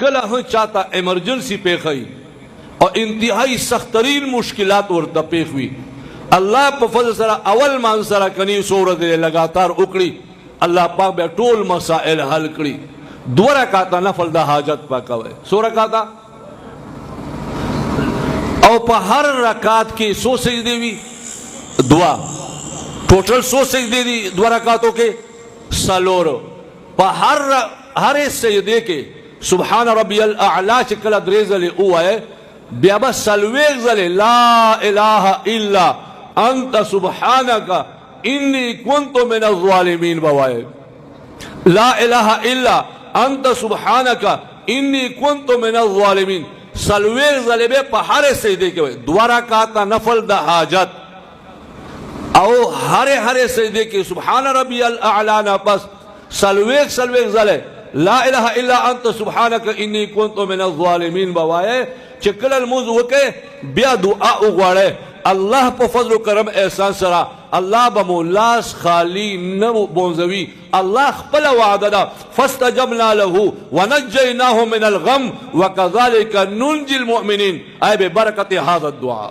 कला हो चाहता इमरजेंसी पेश आई और इंतहाई सख्त तरीन मुश्किलात वर्ता पेश हुई। अल्लाह पर फजल सरा अवल मान सरा कनी सूरत लगातार उकड़ी, अल्लाह पाक बे टोल मसाइल हल करी। दो रकात नफल दा हाजत पाका हुए, 100 रकात और पर हर रकात की 100 सजदे भी दुआ, टोटल 100 सजदे दी 2 रकातों के सलोरो पर हर सजदे के सुबहान रब्बियल आला चिकला द्रेजले उए ब्याबा सलवेग जले ला इलाहा इल्ला अंत सुबहानका इन्नी कुन्तु मिनज़ ज़ालिमीन बवाए, ला इलाहा इल्ला अंत सुबहानका इन्नी कुन्तु मिनज़ ज़ालिमीन सलवेग जले बे पहाड़े सजदे के हुए 2 रकात नफल दा हाजत आओ हरे सजदे के सुबहान रब्बियल आला ना बस सलवेग जले ला इलाहा इल्ला अंत सुबहानका इन्नी कुन्तु मिनज़ ज़ालिमीन बवाए चिकल मुज़ के बिया दुआ उगवाड़े अल्लाह पर फजल करम एहसान सरा अल्लाह बमुल्लास खाली न बोंजवी अल्लाह खपल वादा फस्तजबना लहू वनज्जयनाहु मिनल गम वकज़ालिका नुंजिल मुमिनीन। ऐ बेबरकत हाज़ा दुआ।